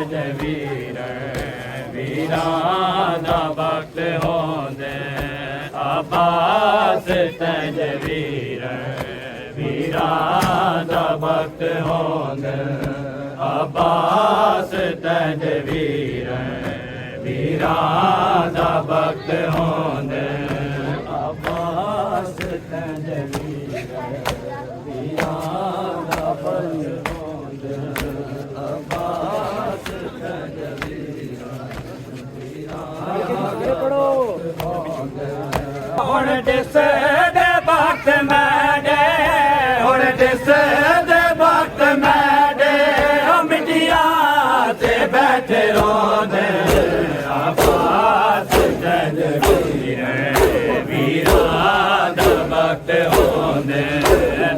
ਤਜ ਵੀਰਾਂ ਦਾ ਵਕਤ ਹੋਂਦੇ ਅਬਾਸ ਤਜ ਵੀਰਾਂ ਦਾ ਵਕਤ ਹੋਂਦੇ ਅਬਾਸ ਤਜ ਵੀਰਾਂ ਦਾ ਵਕਤ ਹੋਂਦੇ ਅਬਾਸ ਤਜ ਵੀਰਾਂ ਦਾ ਵਕਤ ਹੋਂਦੇ ਅਬਾਸ ਤਜ ਹੁਣ ਦਿਸ ਦੇ ਵਕਤ ਮੈਡੇ ਹੁਣ ਦਿਸ ਦੇ ਵਕਤ ਮੈਡੇ ਮਿੱਟੀਆਂ ਤੇ ਬੈਠੇ ਰੋਂਦੇ ਆਬਾਸ ਤਜ ਵੀਰਾਂ ਦਾ ਵਕਤ ਹੋਂਦੇ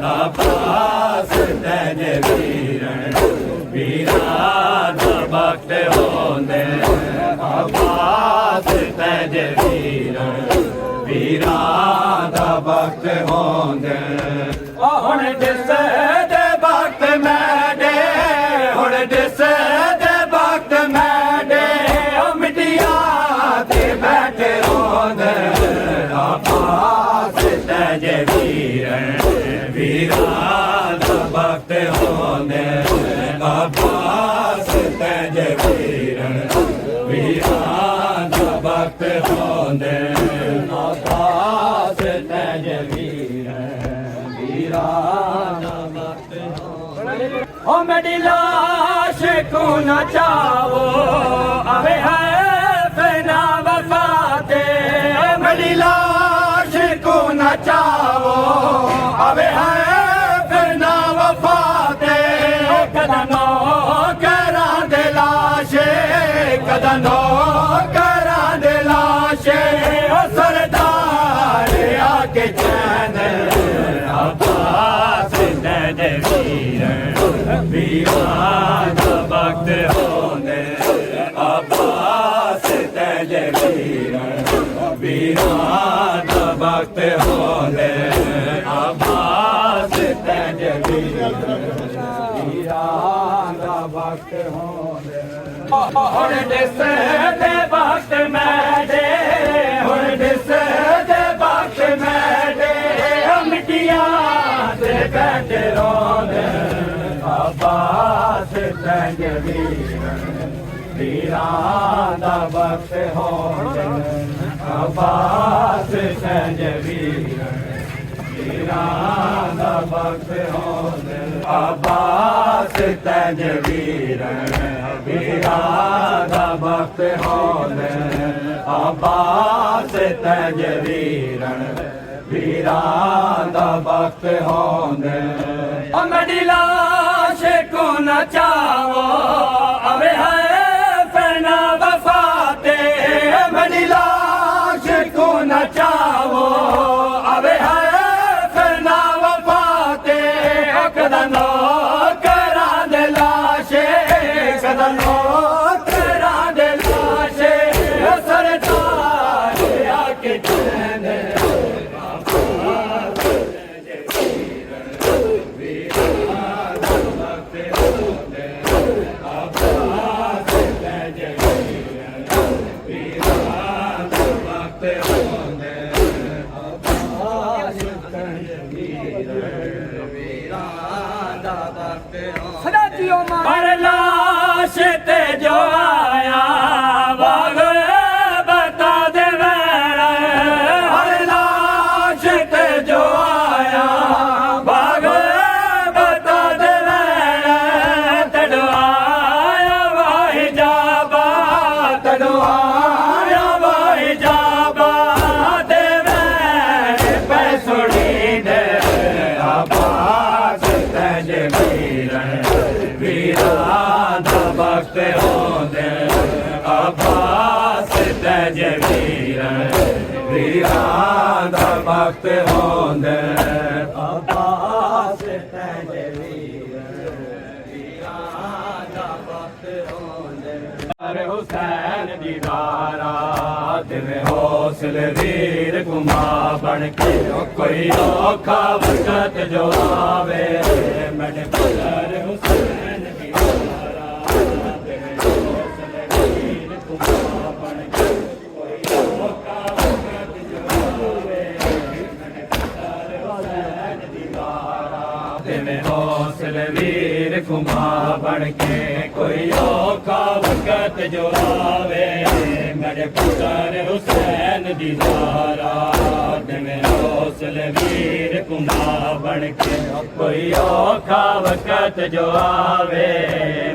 ਆਬਾਸ ਤਜ ਵੀਰਾਂ ਦਾ ਵਕਤ ਹੋਂਦੇ ਆਬਾਸ ਤਜ ਵੀਰਾਂ ਦਾ ਵਕਤ ਹੋਂਦੇ ਹੁਣ ਦਿਸ ਦੇ ਵਕਤ ਮੈਡੇ ਹੁਣ ਦਿਸ ਦੇ ਵਕਤ ਮੈਡੇ ਮਿੱਟੀਆਂ ਤੇ ਬੈਠੇ ਰੋਂਦੇ ਆਬਾਸ ਤਜ ਵੀਰਾਂ ਦਾ ਵਕਤ ਹੋਂਦੇ ਆਬਾਸ ਤਜ ਵੀਰਾਂ ਦਾ ਵਕਤ ਹੋਂਦੇ ਆਬਾਸ ਤਜ ਵੀਰਾਂ ਦਾ ਵਕਤ ਹੋਂਦੇ ਓ ਮੇਰੀ ਲਾਸ਼ ਕੋ ਨਾ ਚਾਵੋ ਆਵੇ ਹੈ ਫਨਾ ਵਫਾ ਤੇ ਮੇਰੀ ਲਾਸ਼ ਕੋ ਨਾ ਚਾਵੋ ਆਵੇ ਹੈ ਫਨਾ ਵਫਾ ਤੇ ਕਦਾ ਨੋ ਕਰਾਂ ਦੇ ਲਾਸ਼ੇ ਕਦਾ ਨੋ ਕਰਾਂ ਦੇ ਲਾਸ਼ੇ ਓ ਸਰਦਾਰ ਆ ਕੇ ਚੈਨ ਆਬਾਸ ਤਜ ਵੀਰਾਂ ਦਾ ਵਕਤ ਹੋਂਦੇ ਆਬਾਸ ਤਜ ਵੀਰਾਂ ਦਾ ਵਕਤ ਹੋਂਦੇ ਆਬਾਸ ਤਜ ਵੀਰਾਂ ਦਾ ਵਕਤ ਹੋਂਦੇ ਹੁਣ ਦਿਸ ਦੇ ਵਕਤ ਮੈਡੇ ਹੁਣ ਦਿਸ ਦੇ ਵਕਤ ਮੈਡੇ ਮਿੱਟੀਆਂ ਤੇ ਬੈਠੇ ਰੋਂਦੇ ਆਬਾਸ ਤਜ ਵੀਰਾਂ ਦਾ ਵਕਤ ਹੋਂਦੇ ਆਬਾਸ ਤਜ ਵੀਰਾਂ ਦਾ ਵਕਤ ਹੋਂਦੇ ਆਬਾਸ ਤਜ ਵੀਰਾਂ ਦਾ ਵਕਤ ਹੋਂਦੇ ਆਬਾਸ ਤਜ ਵੀਰਾਂ ਦਾ ਵਕਤ ਹੋਂਦੇ ਓ ਮੇਰੀ ਲਾਸ਼ ਕੋ ਨਾ ਚਾਵੋ ਆਵੇ ਹੈ ਫਨਾ ਵਫਾ ਤੇ ਮੇਰੀ ਲਾਸ਼ ਕੋ ਨਾ ਚਾਵੋ ਆਵੇ ਹੈ ਫਨਾ ਵਫਾ ਤੇ ਕਦਾ ਨੋ ਕਰਾਂ ਦੇ ਲਾਸ਼ੇ ਕਦਾ ਨੋ ਕਰਾਂ ਦੇ ਲਾਸ਼ੇ ਸਰਦਾਰ ਆ ਕੇ ਚੈਨ पर लाश ते जो आया बाग बता दे मेरा हर लाश ते जो आया बाग बता दे मेरा तड़वाया वाही जाबा तड़वाया वाही जाबा दे मेरे पैसोड़ी दे आबास तज ਵੀਰਾਂ ਦਾ ਵਕਤ ਹੋਂਦੇ ਆਬਾਸ ਤਜ ਵੀਰਾਂ ਦਾ ਵਕਤ ਹੋਂਦੇ ਆਬਾਸ ਤਜ ਵੀਰਾਂ ਦਾ ਵਕਤ ਹੋਂਦੇ ਅਰੇ ਹੁਸੈਨ ਦੀ ਦਾਰਾ ਦਿਲ ਹੌਸਲੇ ਵੀਰ ਕੁਮਾ ਬਣ ਕੇ ਕੋਈ ਔਖਾ ਵਕਤ ਜੋ ਆਵੇ ਮੇਰੇ ਪੁੱਤਰ ਹੁਸੈਨ ਦੀ ਦਾਰਾ देवे हौसले वीर कुमा बन के कोई औखा वक्त जो आवे मेरे पुत्र हुसैन दी ज़ारा देवे हौसले वीर कुमा बन के कोई औखा वक्त जो आवे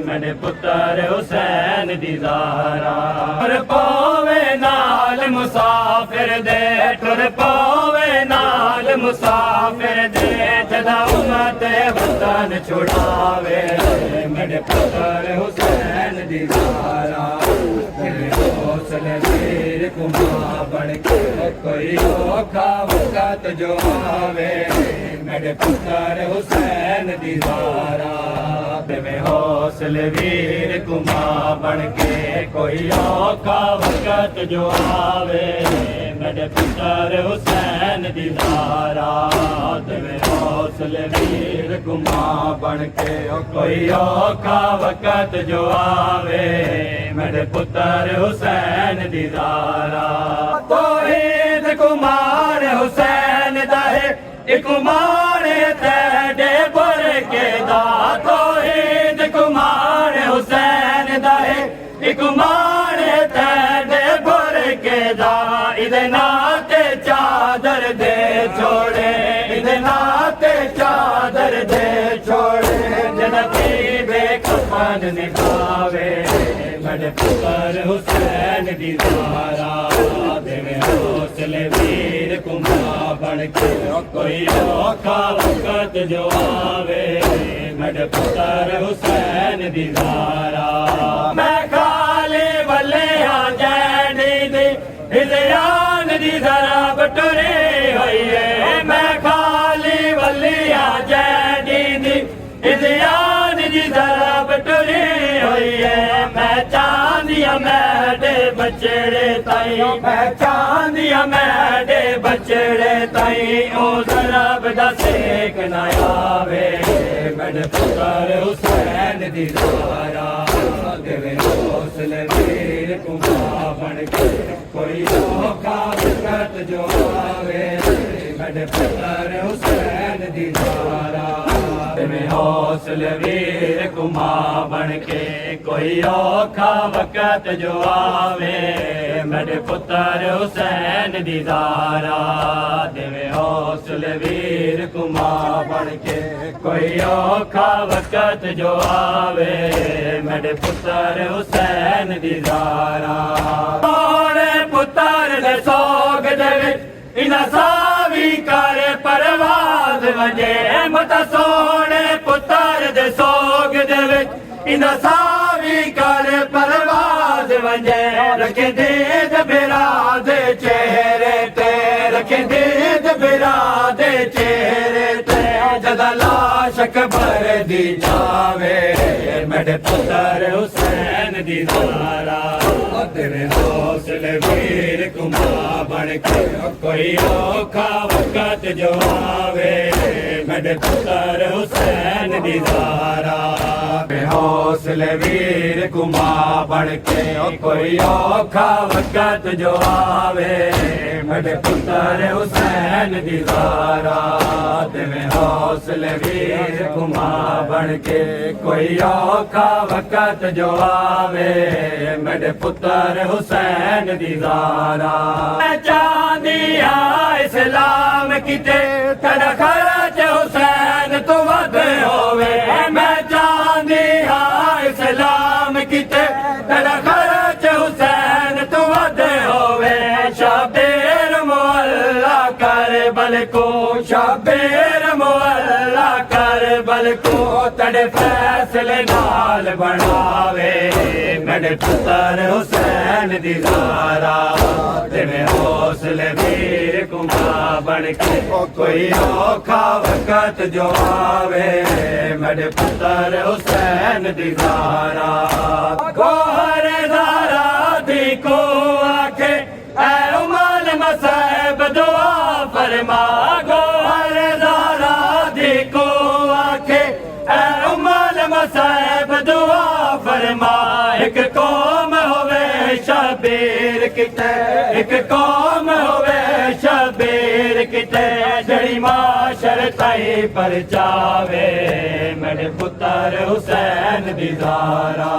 मेरे पुत्र हुसैन दी ज़ारा टुर पावे नाल मुसाफिर दे टुर पावे नाल मुसाफिर दे जदा उम्मत वतन छुड़ावे मेरे पुत्र हुसैन दी ज़ारा तेरे हौसले वीर कुमा बन के कोई औखा वक्त जो आवे मेरे पुत्र हुसैन दी ज़ारा तेरे हौसले वीर कुमा बन के कोई औखा वक्त जो आवे मेरे पुत्र हुसैन दी ज़ारा तेरे हौसले वीर कुमा बन के कोई औखा वक्त जो आवे मेरे पुत्र हुसैन दी ज़ारा तौहीद कुमार हुसैन दाहे कुमार तेरे बर के दा तौहीद कुमार हुसैन दाहे कुमार तेरे बर के दा इदे नाते चादर दे छोड़े इदे नाते चादर दे छोड़े जनती बेकफन निभावे मेरे पुत्र हुसैन दी ज़ारा देवे हौसले वीर कुमा बन के कोई औखा वक्त जो आवे मेरे पुत्र हुसैन दी ज़ारा मैं खाली वले आ जैनी दी हिजरान दी ज़रा बटुरी होई है मैं खाली वले आ जैनी दी हिजरान दी ज़रा बटुरी होई है मैं चांदिया मैडे बचड़े ताई मैं चांदिया मैडे बचड़े ताई ओ ज़रा बदा सेक न आवे मेरे पुत्र हुसैन दी ज़ारा देवे हौसले वीर कुमा बन के कोई औखा वक्त जो आवे मेरे पुत्र हुसैन दी ज़ारा देवे हौसले वीर कुमा बन के कोई औखा वक्त जो आवे मेरे पुत्र हुसैन दी ज़ारा देवे हौसले वीर कुमा बन के कोई औखा वक्त जो आवे मेरे पुत्र हुसैन दी ज़ारा सोने पुत्र दे सोग दे इना सावी कर परवाज़ वजे मत सोने पुत्र दे सोग दे इना सावी कर परवाज़ वजे रखे दीद बिरा दे चेहरे ते रखे दीद बिरा दे चेहरे ते जदा लाश अकबर दी जावे मेरे पुत्र हुसैन दी ज़ारा तेरे हौसले वीर कुमा बन के कोई औखा वक्त जो आवे मेरे पुत्र हुसैन दी ज़ारा हौसले वीर कुमा बन के कोई औखा वक्त जो आवे मेरे पुत्र हुसैन दी ज़ारा तेरे हौसले वीर कुमा बन के कोई औखा वक्त जो आवे मेरे पुत्र हुसैन दी ज़ारा चांदिया इस्लाम किते तेरा खर्च हुसैन तो वध होवे मैं चांदिया इस्लाम किते तेरा खर्च हुसैन तो वध होवे शबीर मुअल्ला कर बल को शबीर मुअल्ला कर बल को तेरे फैसले नाल बनावे मेरे पुत्र हुसैन दी ज़ारा तेरे हौसले वीर कुमा बन के कोई औखा वक्त जो आवे मेरे पुत्र हुसैन दी ज़ारा गोहर ज़ारा दी को आखे ऐ उमल मसैब दुआ फरमा गोहर ज़ारा दी को आखे ऐ उमल मसैब दुआ फरमा एक कौम होवे शबीर किते एक कौम होवे शबीर किते जड़ी माशर ताई परचावे मेरे पुत्र हुसैन दी ज़ारा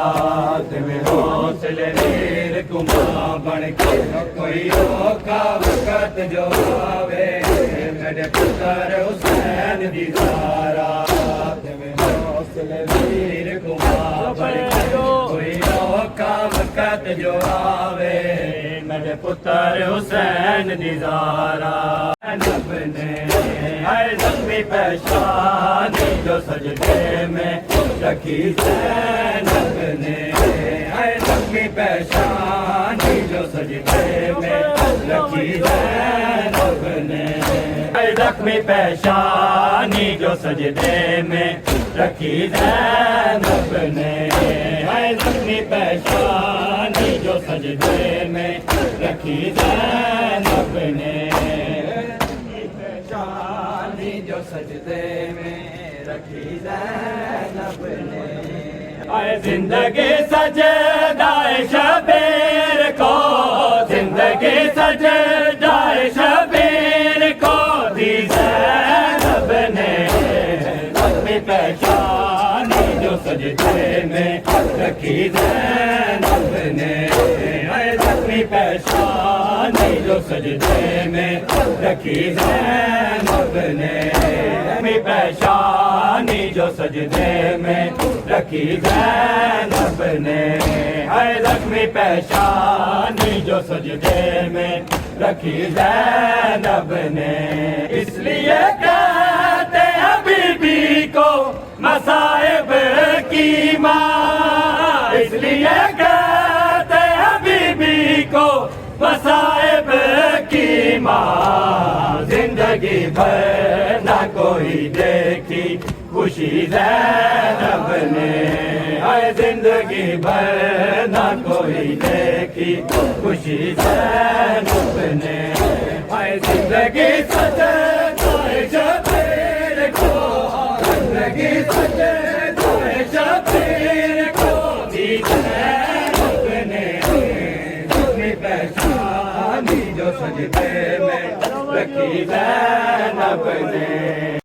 तिवें हौसले वीर कुमा बन के कोई औखा वक्त जो आवे मेरे पुत्र हुसैन दी ज़ारा तिवें हौसले वीर कुमा बन के कोई औखा वक्त जो आवे मेरे पुत्र हुसैन दी ज़ारा अपने हर ज़ख्मी पेशानी जो सजदे में रखी ज़ैनब ने हर ज़ख्मी पेशानी जो सजदे में रखी ज़ैनब ने हर ज़ख्मी पेशानी जो सजदे में रखी ज़ैनब ने हर ज़ख्मी पेशानी जो सजदे में रखी ज़ैनब ने पेशानी जो सजदे में रखी ज़ैनब ने आए जिंदगी सजदाए शबीर को जिंदगी सजदाए शबीर को दी ज़ैनब ने ज़ख्मी पेशानी जो सजदे में रखी ज़ैनब ने ज़ख्मी पेशानी जो सजदे में रखी ज़ैनब ने ज़ख्मी पेशानी जो सजदे में रखी ज़ैनब ने हर ज़ख्मी पेशानी जो सजदे में रखी ज़ैनब ने इसलिए कहते हैं बीबी को मसाइब की माँ इसलिए कहते हैं बीबी को मसाइब की माँ जिंदगी भर ना कोई देखी खुशी ज़ैनब ने हर जिंदगी भर ना कोई देखी खुशी ज़ैनब ने हर जिंदगी सजदाए शबीर को जिंदगी सजदाए शबीर को दी ज़ैनब ने ज़ख्मी पेशानी जो सजदे में रखी ज़ैनब ने